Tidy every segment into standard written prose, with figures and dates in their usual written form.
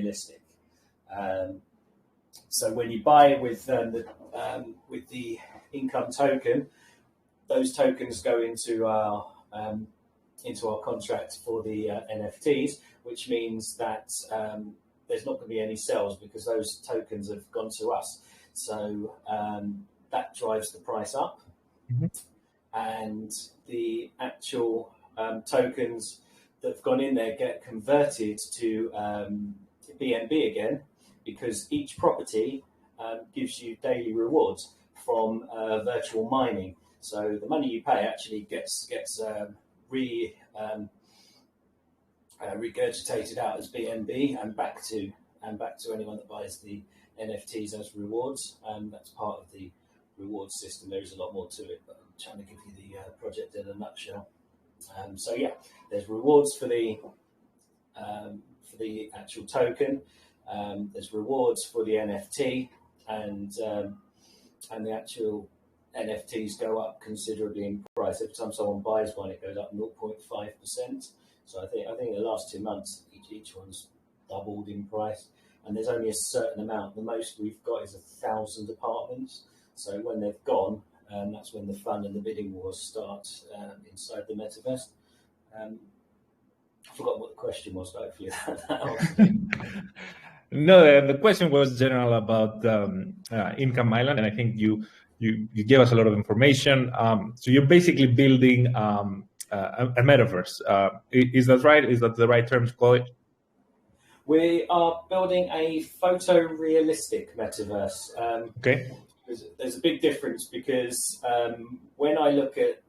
realistic. So when you buy it with the income token, those tokens go into our contract for the NFTs, which means that there's not going to be any sales because those tokens have gone to us. So that drives the price up. Mm-hmm. And the actual tokens that have gone in there get converted to BNB again, because each property gives you daily rewards from virtual mining. So the money you pay actually gets regurgitated out as BNB and back to anyone that buys the NFTs as rewards. That's part of the reward system. There is a lot more to it, but I'm trying to give you the project in a nutshell. So yeah, there's rewards for the actual token. There's rewards for the NFT, and the actual NFTs go up considerably in price. Every time someone buys one, it goes up 0.5%. So I think in the last 2 months, each one's doubled in price. And there's only a certain amount. The most we've got is 1,000 apartments. So when they've gone, that's when the fun and the bidding wars start inside the metaverse. I forgot what the question was, but hopefully that No, the question was general about Income Island, and I think you gave us a lot of information. So you're basically building a metaverse. Is that right? Is that the right term to call it? We are building a photorealistic metaverse. Okay. There's a big difference because when I look at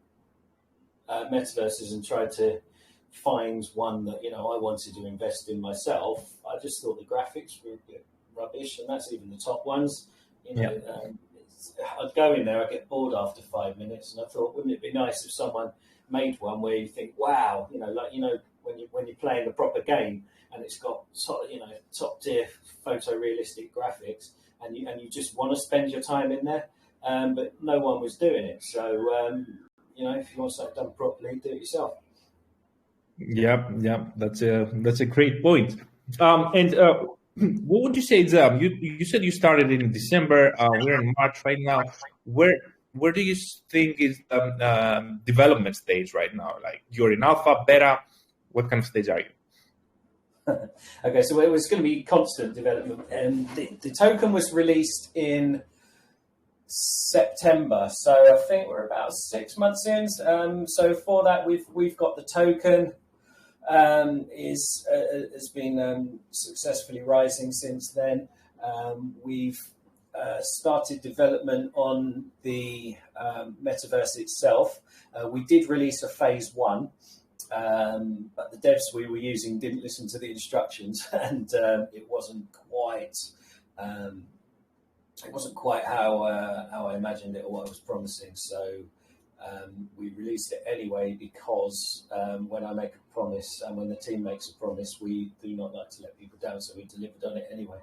metaverses and try to find one that I wanted to invest in myself, I just thought the graphics were a bit rubbish, and that's even the top ones. I'd go in there, I'd get bored after 5 minutes, and I thought, wouldn't it be nice if someone made one where you think, wow, when you're playing a proper game and it's got top tier photorealistic graphics, and you just want to spend your time in there, but no one was doing it. So if you want something done properly, do it yourself. Yeah, that's a great point. And what would you say is you said you started in December. We're in March right now. Where do you think is development stage right now? Like, you're in alpha, beta. What kind of stage are you? Okay, so it was going to be constant development, and the token was released in September, so I think we're about 6 months in. So for that, we've got the token has been successfully rising since then. We've started development on the metaverse itself. We did release a phase 1. But the devs we were using didn't listen to the instructions, and it wasn't quite how I imagined it or what I was promising. So we released it anyway because when I make a promise and when the team makes a promise, we do not like to let people down. So we delivered on it anyway.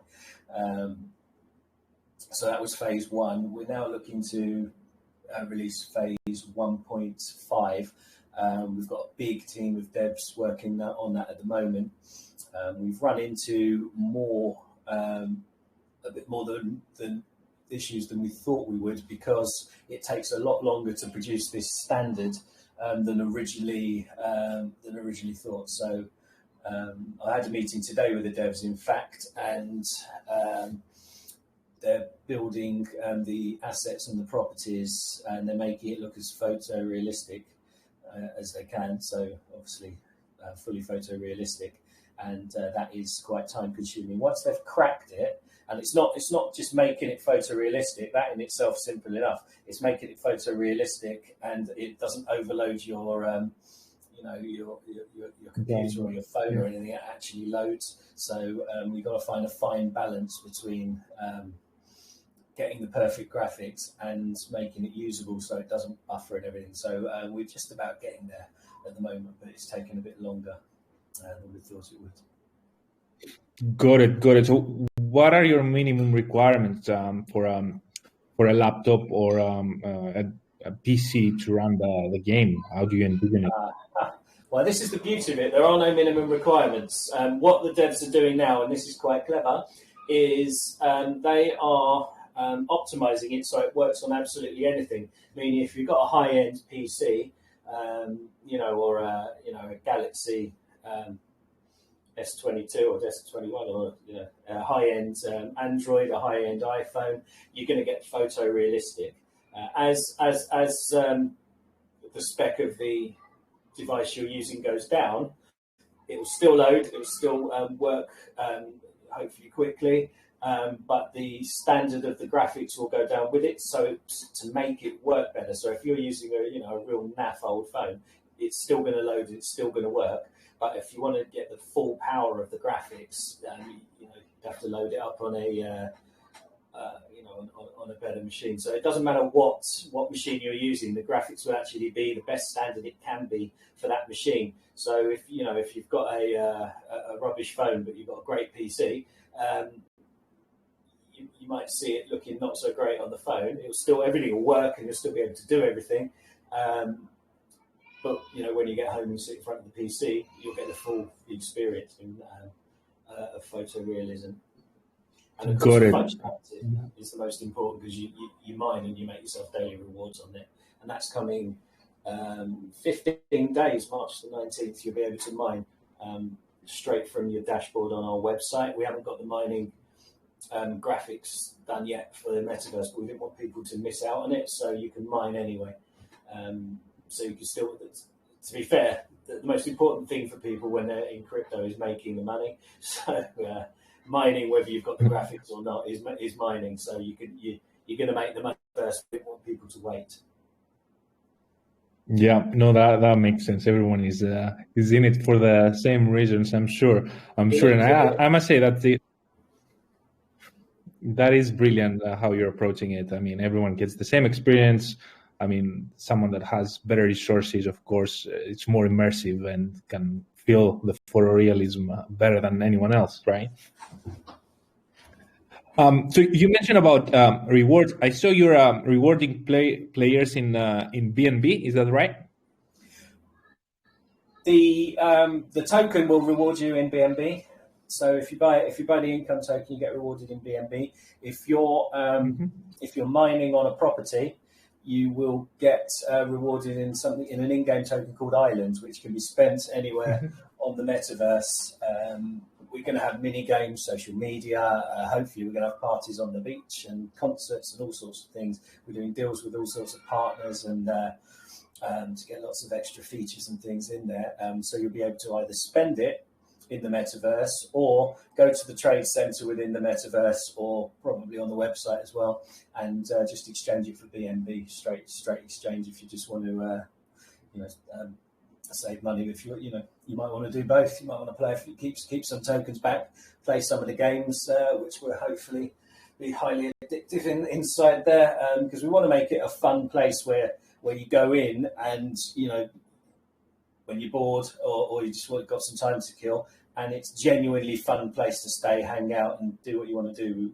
So that was phase 1. We're now looking to release phase 1.5. We've got a big team of devs working on that at the moment. We've run into a bit more than issues than we thought we would, because it takes a lot longer to produce this standard than originally thought. So I had a meeting today with the devs, in fact, and they're building the assets and the properties, and they're making it look as photorealistic as they can. So obviously fully photorealistic, and that is quite time consuming. Once they've cracked it, and it's not just making it photorealistic, that in itself simple enough. It's making it photorealistic, and it doesn't overload your your computer or your phone or anything. It actually loads. So we've got to find a fine balance between getting the perfect graphics and making it usable so it doesn't buffer and everything. So we're just about getting there at the moment, but it's taken a bit longer than we thought it would. Got it. So what are your minimum requirements for a laptop or a PC to run the game? How do you envision it? Well, this is the beauty of it. There are no minimum requirements. What the devs are doing now, and this is quite clever, is they are optimizing it so it works on absolutely anything. Meaning, if you've got a high-end PC, or a Galaxy S22 or S21, or a high-end Android, a high-end iPhone, you're going to get photorealistic. As the spec of the device you're using goes down, it will still load, it will still work hopefully quickly, but the standard of the graphics will go down with it, so to make it work better. So if you're using a real naff old phone, it's still going to load, it's still going to work. But if you want to get the full power of the graphics, you have to load it up on a on a better machine. So it doesn't matter what machine you're using, the graphics will actually be the best standard it can be for that machine. So if you've got a rubbish phone but you've got a great PC, you might see it looking not so great on the phone. Everything will work and you'll still be able to do everything. But when you get home and sit in front of the PC, you'll get the full experience of photorealism. And of course, the functionality is the most important, because you mine and you make yourself daily rewards on it. And that's coming 15 days, March the 19th, you'll be able to mine straight from your dashboard on our website. We haven't got the mining graphics done yet for the metaverse, but we didn't want people to miss out on it, so you can mine anyway. So you can still, to be fair, the most important thing for people when they're in crypto is making the money. So mining, whether you've got the graphics or not, is mining. So you're going to make the money first. We don't want people to wait. Yeah, no, that makes sense. Everyone is in it for the same reasons, I'm sure. And I must say that that is brilliant how you're approaching it. I mean, everyone gets the same experience. I mean, someone that has better resources, of course, it's more immersive and can feel the photorealism better than anyone else, right? So you mentioned about rewards. I saw you're rewarding players in BNB. Is that right? The token will reward you in BNB. So if you buy the income token, you get rewarded in BNB. If you're mining on a property, you will get rewarded in an in-game token called Islands, which can be spent anywhere on the metaverse. We're going to have mini games, social media. Hopefully, we're going to have parties on the beach and concerts and all sorts of things. We're doing deals with all sorts of partners and to get lots of extra features and things in there. So you'll be able to either spend it in the metaverse or go to the trade center within the metaverse, or probably on the website as well, and just exchange it for BNB, straight exchange if you just want to save money. If you might want to do both. You might want to play, keep some tokens back, play some of the games, which will hopefully be highly addictive inside there, because we want to make it a fun place where you go in and when you're bored or you just got some time to kill, and it's genuinely fun place to stay, hang out, and do what you want to do.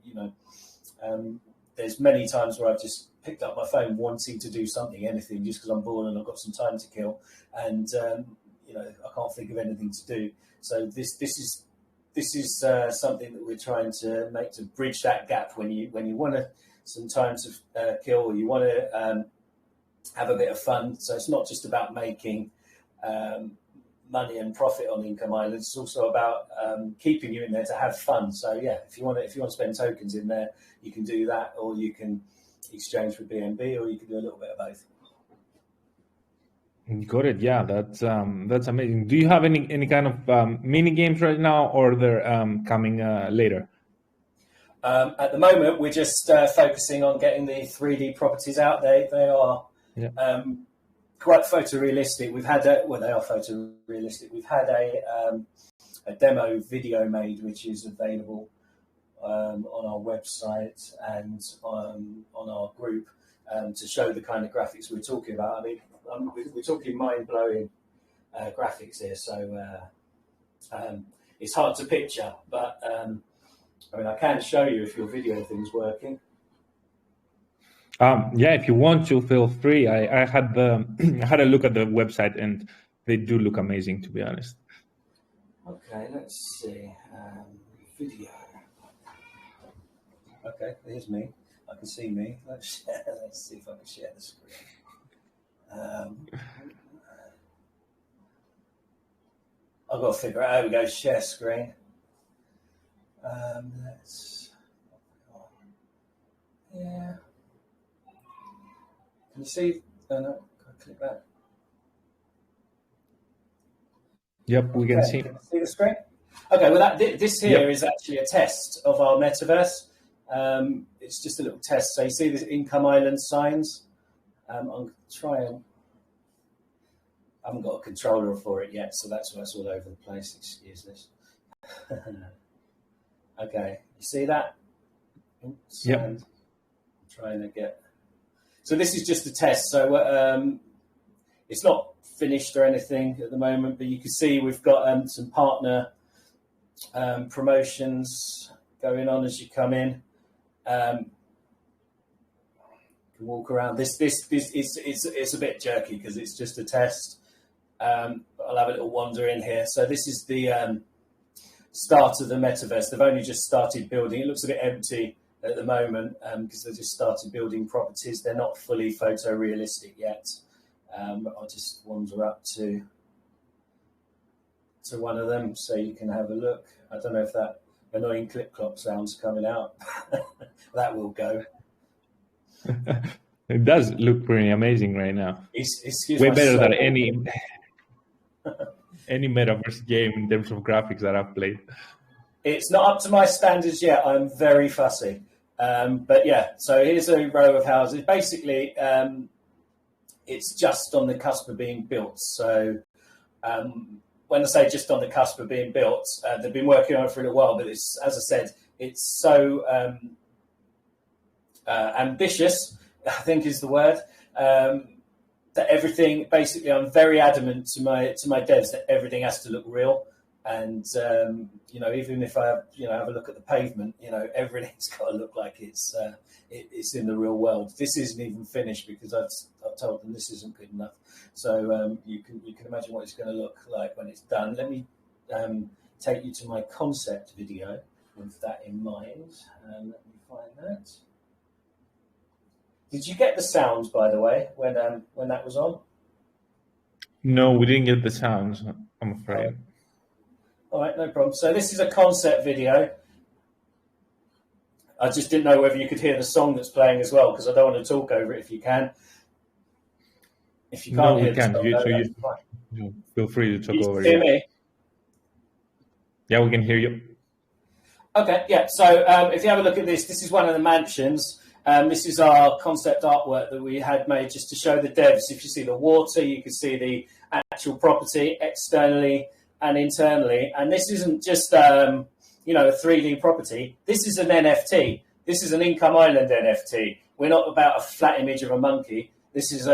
There's many times where I've just picked up my phone wanting to do something, anything, just because I'm bored and I've got some time to kill, and I can't think of anything to do. So this is something that we're trying to make to bridge that gap when you want some time to kill, or you want to have a bit of fun. So it's not just about making money and profit on Income Islands. It's also about keeping you in there to have fun. So yeah, if you want to spend tokens in there, you can do that, or you can exchange for BNB, or you can do a little bit of both. Got it. Yeah, that's amazing. Do you have any kind of mini games right now, or they're coming later? At the moment, we're just focusing on getting the 3D properties out. They are quite photorealistic. They are photorealistic. We've had a demo video made, which is available on our website and on our group to show the kind of graphics we're talking about. I mean, we're talking mind-blowing graphics here, so it's hard to picture, but I can show you if your video thing's working. Yeah, if you want to, feel free. I had I had a look at the website, and they do look amazing, to be honest. Okay, let's see. Video. Okay, here's me. I can see me. Let's see if I can share the screen. I've got to figure out. There we go. Share screen. Let's. Yeah. Can you see? Oh, no. Can I click that? Yep, we can see. Can you see the screen? Okay. Well, this here is actually a test of our metaverse. It's just a little test. So you see the income island signs. I'll try and. I haven't got a controller for it yet, so that's why it's all over the place. Excuse this. Okay, you see that? Oops, yep. I'm trying to get. So this is just a test. So it's not finished or anything at the moment, but you can see we've got some partner promotions going on as you come in. You can walk around. This it's a bit jerky because it's just a test. I'll have a little wander in here. So this is the start of the metaverse. They've only just started building. It looks a bit empty at the moment because they just started building properties. They're not fully photorealistic yet. I'll just wander up to one of them so you can have a look. I don't know if that annoying clip-clop sound's coming out. That will go. It does look pretty amazing right now. Excuse Way better than any metaverse game in terms of graphics that I've played. It's not up to my standards yet. I'm very fussy. But yeah, so here's a row of houses. Basically, it's just on the cusp of being built. So when I say just on the cusp of being built, they've been working on it for a little while, but it's, as I said, it's so ambitious, I think is the word, that everything, basically, I'm very adamant to my devs that everything has to look real. And, even if I have a look at the pavement, everything's got to look like it's in the real world. This isn't even finished because I've told them this isn't good enough. So you can imagine what it's going to look like when it's done. Let me take you to my concept video with that in mind. Let me find that. Did you get the sounds, by the way, when that was on? No, we didn't get the sounds, I'm afraid. All right, no problem. So this is a concept video. I just didn't know whether you could hear the song that's playing as well, because I don't want to talk over it if you can. If you can't hear the song, you feel free to talk over it. Can you hear me? Yeah, we can hear you. Okay, yeah. So if you have a look at this, this is one of the mansions. This is our concept artwork that we had made just to show the devs. If you see the water, you can see the actual property externally and internally. And this isn't just a 3D property. This is an NFT. This is an Income Island NFT. We're not about a flat image of a monkey. This is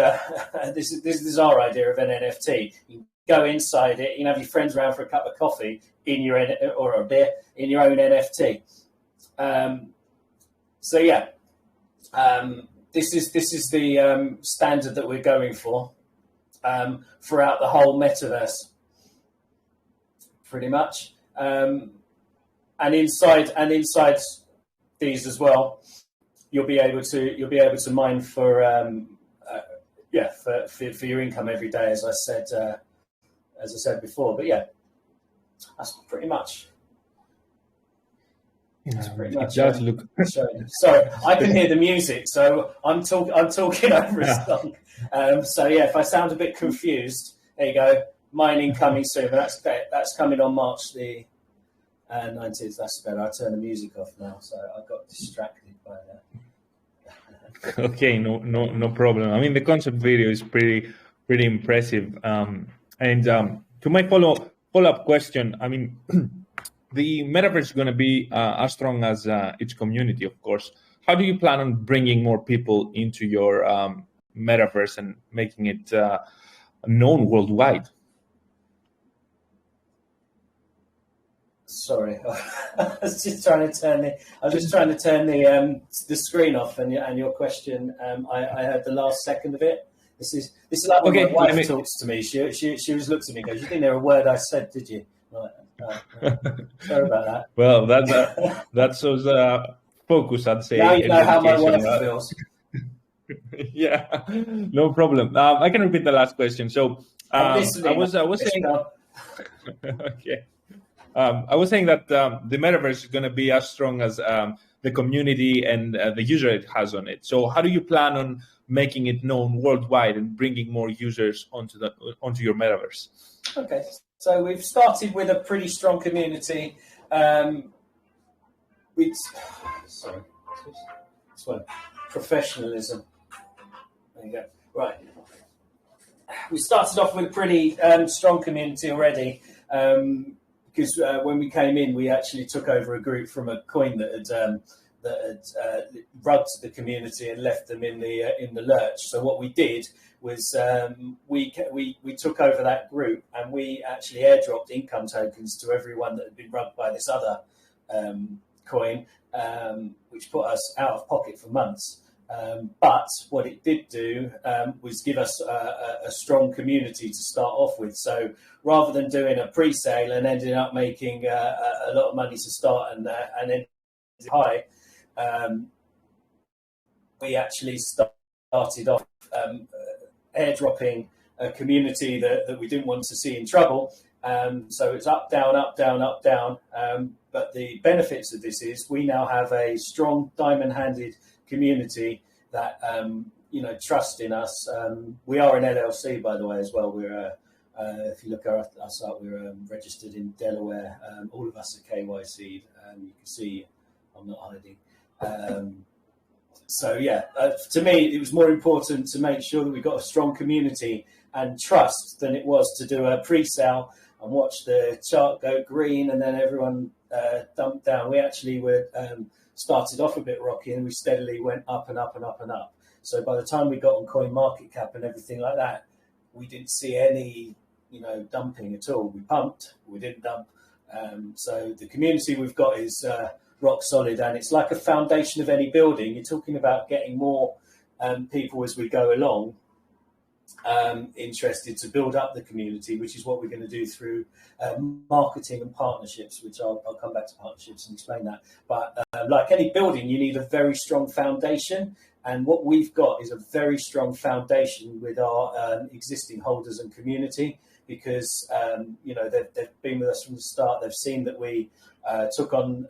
this is our idea of an NFT. You go inside it. You can have your friends around for a cup of coffee or a beer in your own NFT. So yeah. This is the standard that we're going for throughout the whole metaverse, pretty much, and inside these as well, you'll be able to mine for your income every day, as I said before. But yeah, that's pretty much. It does look. Sorry, I can hear the music, so I'm talking over a song. So yeah, if I sound a bit confused, there you go. Mining coming soon, but that's coming on March the 19th. That's better. I'll turn the music off now, so I got distracted by that. Okay, no problem. I mean, the concept video is pretty impressive. And to my follow-up question, I mean. The metaverse is going to be as strong as its community, of course. How do you plan on bringing more people into your metaverse and making it known worldwide? Sorry, I was just trying to turn the screen off, and your question. I heard the last second of it. This is like when Okay, my wife talks to me. She always looks at me and goes, "You didn't hear a word I said, did you?" Like, sorry about that. Well, that shows focus, I'd say, Now you and know how my dedication. wife feels. Yeah, no problem. I can repeat the last question. So I was saying, okay. I was saying that the metaverse is going to be as strong as the community and the user it has on it. So how do you plan on making it known worldwide and bringing more users onto your metaverse? Okay, so we've started with a pretty strong community. Sorry, this one, professionalism. There you go. Right, we started off with a pretty strong community already. Because when we came in, we actually took over a group from a coin that had rugged the community and left them in the lurch. So what we did was we took over that group and we actually airdropped income tokens to everyone that had been rugged by this other coin, which put us out of pocket for months. But what it did do was give us a strong community to start off with. So rather than doing a pre-sale and ending up making a lot of money to start and then high, we actually started off airdropping a community that we didn't want to see in trouble. So it's up, down, up, down, up, down. But the benefits of this is we now have a strong diamond-handed community that trust in us. We are an LLC, by the way, as well. We're if you look at us up, we're registered in Delaware. All of us are KYC'd. You can see I'm not hiding. So yeah, to me, it was more important to make sure that we got a strong community and trust than it was to do a pre-sale and watch the chart go green and then everyone dumped down. We actually were started off a bit rocky and we steadily went up and up and up and up. So by the time we got on CoinMarketCap and everything like that, we didn't see any, dumping at all. We pumped, we didn't dump. So the community we've got is rock solid, and it's like a foundation of any building. You're talking about getting more people as we go along, interested to build up the community, which is what we're going to do through marketing and partnerships, which I'll come back to partnerships and explain that. But like any building, you need a very strong foundation. And what we've got is a very strong foundation with our existing holders and community, because they've been with us from the start. They've seen that we took on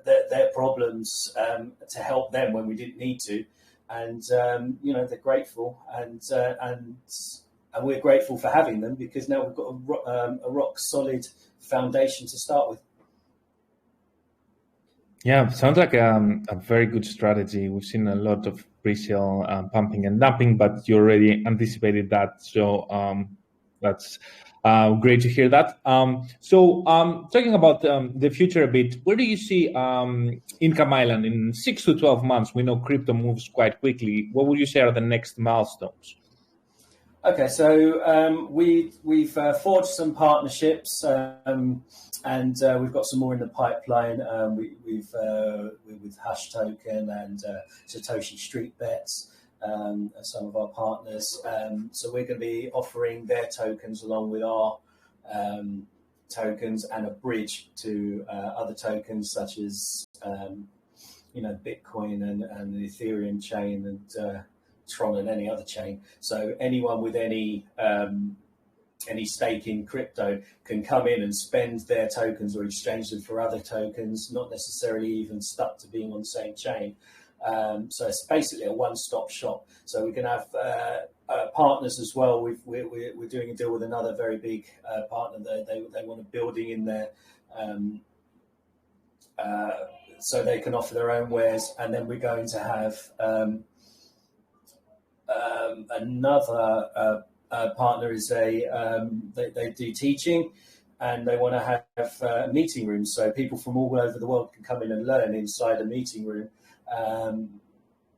their problems to help them when we didn't need to, and they're grateful, and we're grateful for having them, because now we've got a rock solid foundation to start with. Yeah, sounds like a very good strategy. We've seen a lot of pre-sale pumping and dumping, but you already anticipated that. So that's great to hear that. So talking about the future a bit, where do you see Income Island in 6 to 12 months? We know crypto moves quite quickly. What would you say are the next milestones? Okay, so we've forged some partnerships, and we've got some more in the pipeline. We've with Hash Token and Satoshi Street Bets, some of our partners. So we're going to be offering their tokens along with our tokens, and a bridge to other tokens such as Bitcoin and the Ethereum chain and Tron and any other chain. So anyone with any stake in crypto can come in and spend their tokens or exchange them for other tokens, not necessarily even stuck to being on the same chain. So it's basically a one-stop shop. So we can have partners as well. We're doing a deal with another very big partner. They want a building in there, so they can offer their own wares. And then we're going to have another partner is they do teaching, and they want to have meeting rooms, so people from all over the world can come in and learn inside a meeting room,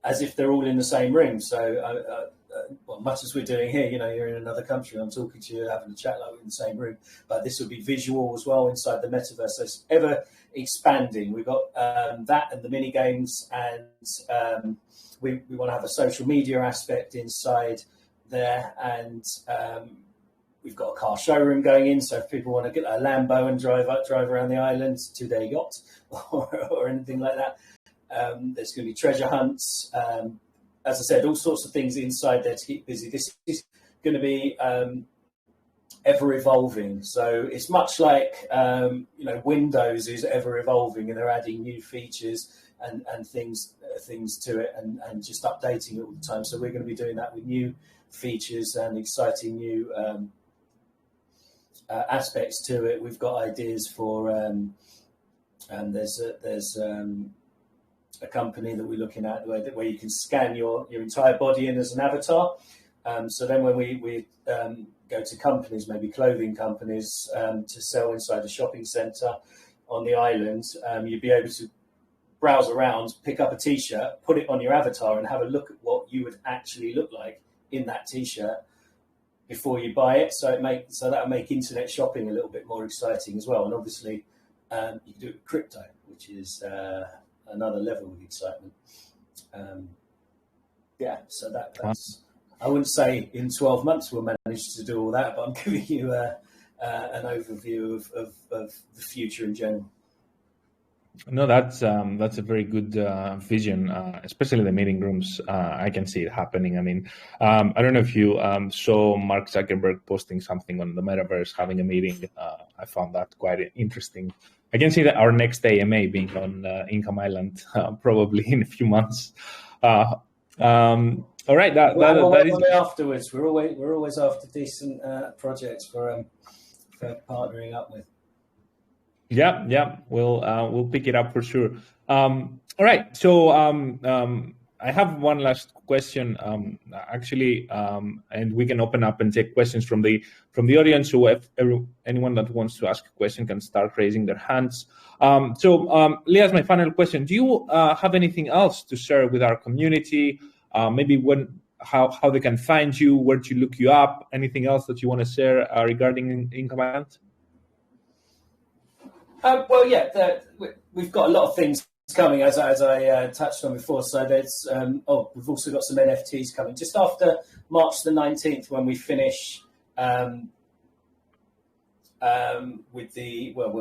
as if they're all in the same room. So well, much as we're doing here, you're in another country, I'm talking to you, having a chat like we're in the same room, but this will be visual as well inside the metaverse. So it's ever expanding. We've got that and the mini games, and we want to have a social media aspect inside there, and we've got a car showroom going in, so if people want to get a Lambo and drive around the island to their yacht or anything like that, there's going to be treasure hunts. As I said, all sorts of things inside there to keep busy. This is going to be ever evolving. So it's much like Windows is ever evolving, and they're adding new features and things to it, and just updating it all the time. So we're going to be doing that with new features and exciting new aspects to it. We've got ideas for there's a company that we're looking at where you can scan your entire body in as an avatar. So then when we go to companies, maybe clothing companies, to sell inside a shopping centre on the island, you'd be able to browse around, pick up a T-shirt, put it on your avatar, and have a look at what you would actually look like in that T-shirt before you buy it. So that'll make internet shopping a little bit more exciting as well. And obviously, you can do it with crypto, which is another level of excitement. So that's. I wouldn't say in 12 months we'll manage to do all that, but I'm giving you an overview of the future in general. No, that's a very good vision, especially the meeting rooms. I can see it happening. I mean, I don't know if you saw Mark Zuckerberg posting something on the metaverse, having a meeting. I found that quite interesting. I can see that our next AMA being on Income Island, probably in a few months. All right, that is afterwards. We're always after decent projects for partnering up with. Yeah, we'll pick it up for sure. All right, so I have one last question, actually, and we can open up and take questions from the audience. So if anyone that wants to ask a question can start raising their hands. So Leah's my final question. Do you have anything else to share with our community? Maybe how they can find you, where to look you up? Anything else that you want to share regarding Income Island? We've got a lot of things coming, as I touched on before. So there's we've also got some NFTs coming just after March the 19th, when we finish when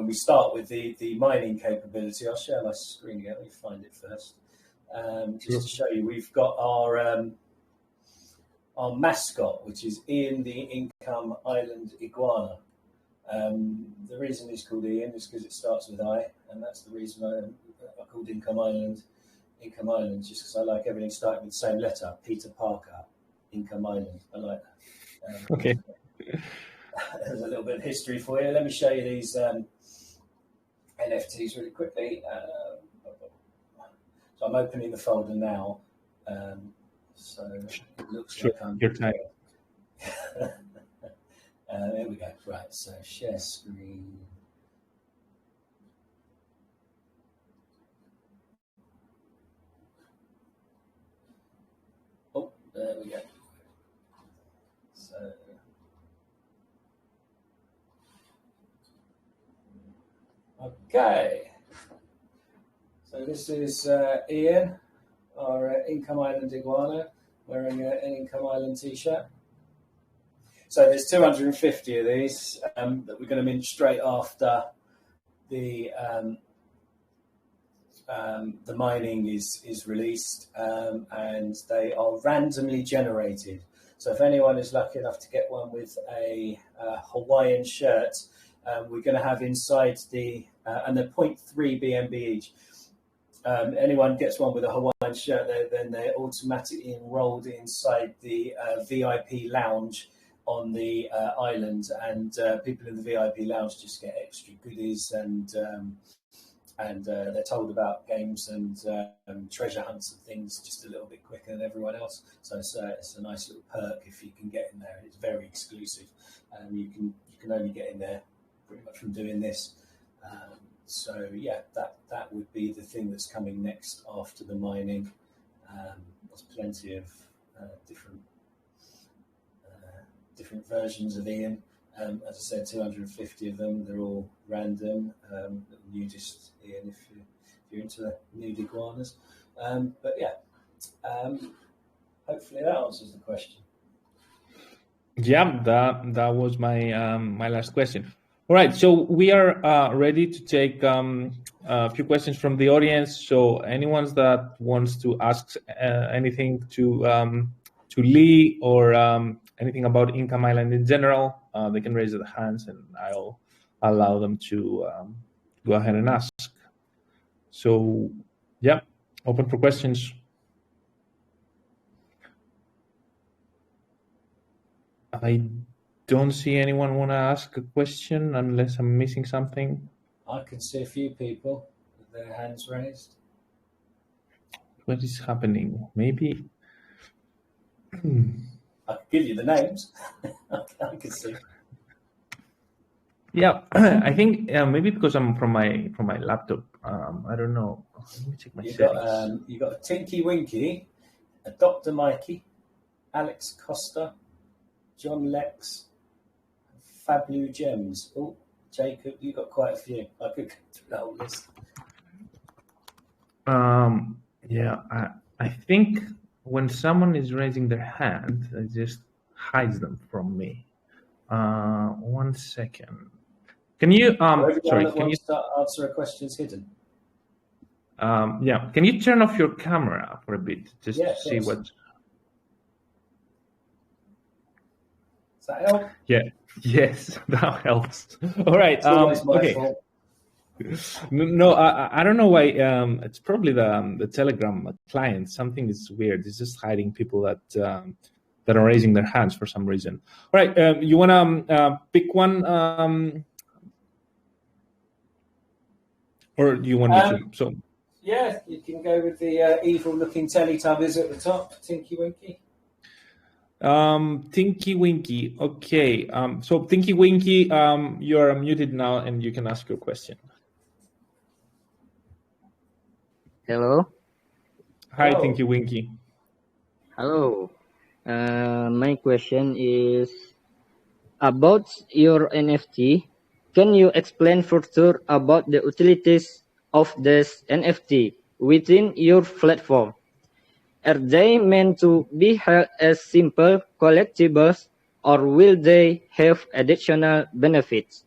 we start with the mining capability. I'll share my screen again. Let me find it first, just to show you. We've got our mascot, which is Ian the Income Island Iguana. The reason it's called Ian is because it starts with I, and that's the reason I called Income Island, just because I like everything starting with the same letter. Peter Parker, Income Island. I like that. Okay. There's a little bit of history for you. Let me show you these NFTs really quickly. So I'm opening the folder now. So it looks like I'm... Your time. There we go. Right, so share screen. Oh, there we go. So, okay. So this is Ian, our Income Island Iguana, wearing an Income Island t-shirt. So there's 250 of these that we're going to mint straight after the mining is released, and they are randomly generated. So if anyone is lucky enough to get one with a Hawaiian shirt, we're going to have inside and they're 0.3 BNB each. Anyone gets one with a Hawaiian shirt, then they're automatically enrolled inside the VIP lounge on the island, and people in the VIP lounge just get extra goodies, and they're told about games and treasure hunts and things just a little bit quicker than everyone else. So it's a nice little perk if you can get in there. It's very exclusive, and you can only get in there pretty much from doing this. So yeah, that would be the thing that's coming next after the mining. There's plenty of different different versions of Ian. As I said, 250 of them. They're all random. Nudist Ian, if you're into nude iguanas. But yeah, hopefully that answers the question. Yeah, that was my my last question. All right, so we are ready to take a few questions from the audience. So anyone that wants to ask anything to Lee or anything about Income Island in general, they can raise their hands, and I'll allow them to go ahead and ask. So, yeah, open for questions. I don't see anyone want to ask a question unless I'm missing something. I can see a few people with their hands raised. What is happening? Maybe. I can give you the names. I can see. Yeah, I think maybe because I'm from my laptop. I don't know. Let me check my settings. You got a Tinky Winky, a Dr. Mikey, Alex Costa, John Lex, Fablu Gems. Oh, Jacob, you got quite a few. I could go through the whole list. Yeah, I think when someone is raising their hand, it just hides them from me. 1 second. Can you sorry? Can you start answer a question's hidden? Yeah. Can you turn off your camera for a bit just to see what? Does that help? Yeah. Yes, that helps. All right. Okay. Fault. No, I don't know why. It's probably the Telegram client. Something is weird. It's just hiding people that are raising their hands for some reason. All right. You wanna pick one? Or do you want me to? So yeah, you can go with the evil-looking Teletubbies at the top, Tinky Winky. Tinky Winky. Okay. So Tinky Winky, you're muted now, and you can ask your question. Hello. Hi, Hello. Tinky Winky. Hello. My question is about your NFT. Can you explain further about the utilities of this NFT within your platform? Are they meant to be held as simple collectibles, or will they have additional benefits?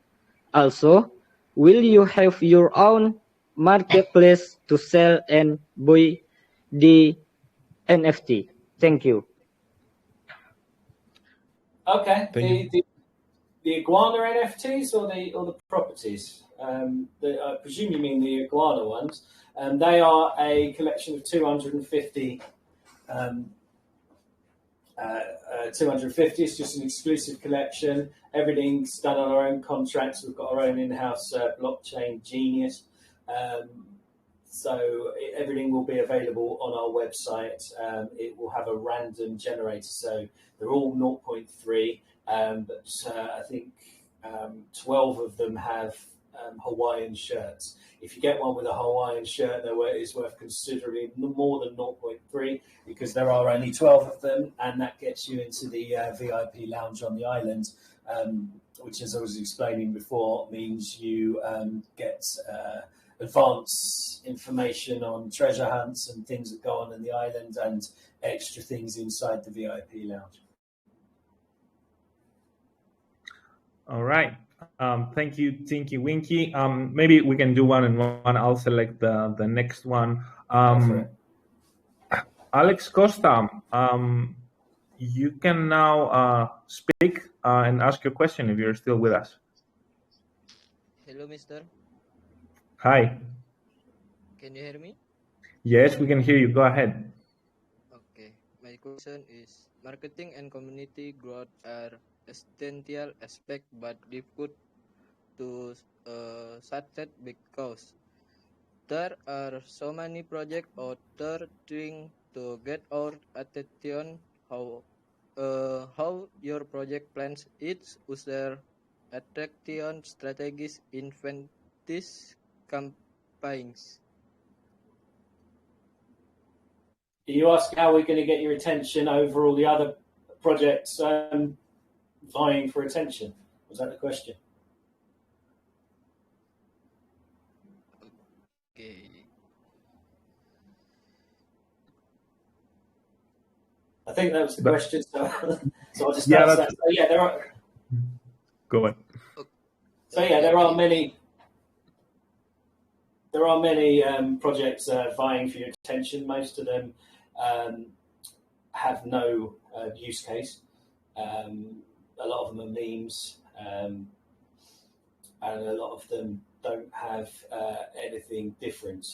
Also, will you have your own marketplace to sell and buy the NFT? Thank you. Okay. The iguana NFTs or the properties? I presume you mean the iguana ones. They are a collection of 250. 250. It's just an exclusive collection. Everything's done on our own contracts. We've got our own in-house blockchain genius. So everything will be available on our website. It will have a random generator. So they're all 0.3. But I think 12 of them have Hawaiian shirts. If you get one with a Hawaiian shirt, it's worth considerably more than 0.3 because there are only 12 of them, and that gets you into the VIP lounge on the island, which, as I was explaining before, means you get advanced information on treasure hunts and things that go on in the island and extra things inside the VIP lounge. All right. Thank you, Tinky Winky. Maybe we can do one and one. I'll select the next one. Alex Costa, you can now speak and ask your question if you're still with us. Hello, mister. Hi. Can you hear me? Yes, we can hear you. Go ahead. Okay. My question is, marketing and community growth are essential aspect, but difficult to succeed because there are so many projects out there trying to get our attention. How your project plans its user attraction strategies in these campaigns? You ask how we're going to get your attention over all the other projects vying for attention. Was that the question? Okay. I think that was the question. So I'll just Yeah, answer that. So, yeah, there are. Go on. So yeah, there are many. There are many projects vying for your attention. Most of them have no use case. A lot of them are memes, and a lot of them don't have anything different.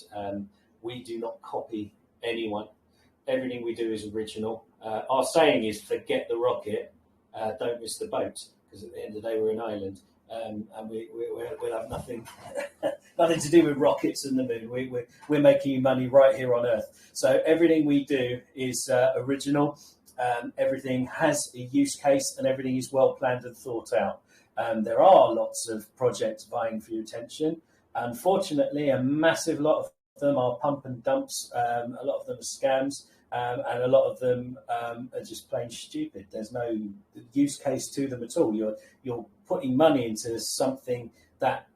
We do not copy anyone. Everything we do is original. Our saying is, forget the rocket, don't miss the boat, because at the end of the day, we're an island. And we'll have nothing to do with rockets and the moon. We're making you money right here on Earth. So everything we do is original. Everything has a use case, and everything is well planned and thought out. There are lots of projects vying for your attention. Unfortunately, a massive lot of them are pump and dumps. A lot of them are scams. And a lot of them are just plain stupid. There's no use case to them at all. You're putting money into something that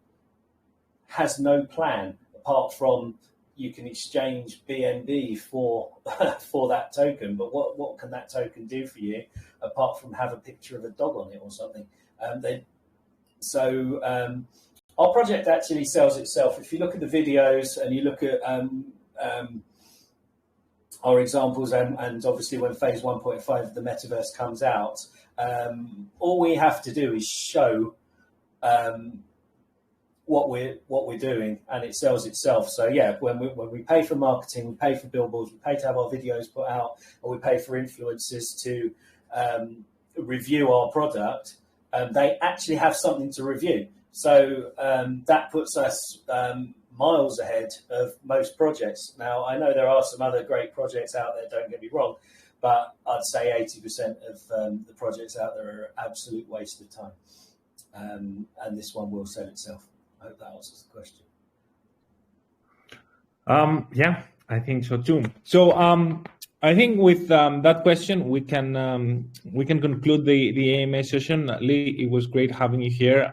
has no plan apart from you can exchange BNB for that token. But what can that token do for you apart from have a picture of a dog on it or something? Our project actually sells itself. If you look at the videos and you look at our examples, and obviously when phase 1.5 of the metaverse comes out, all we have to do is show what we're doing, and it sells itself. So yeah, when we pay for marketing, we pay for billboards, we pay to have our videos put out, or we pay for influencers to review our product, they actually have something to review. So that puts us miles ahead of most projects. Now, I know there are some other great projects out there, don't get me wrong, but I'd say 80% of the projects out there are an absolute waste of time. And this one will sell itself. I hope that answers the question. Yeah, I think so too. So I think with that question, we can conclude the AMA session. Lee, it was great having you here.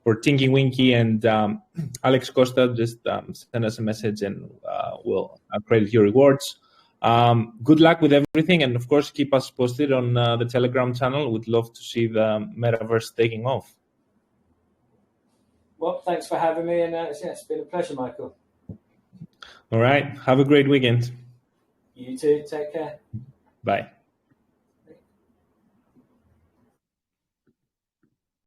For Tinky Winky and Alex Costa, just send us a message and we'll credit your rewards. Good luck with everything, and of course, keep us posted on the Telegram channel. We'd love to see the metaverse taking off. Well, thanks for having me, and it's been a pleasure, Michael. All right. Have a great weekend. You too. Take care. Bye.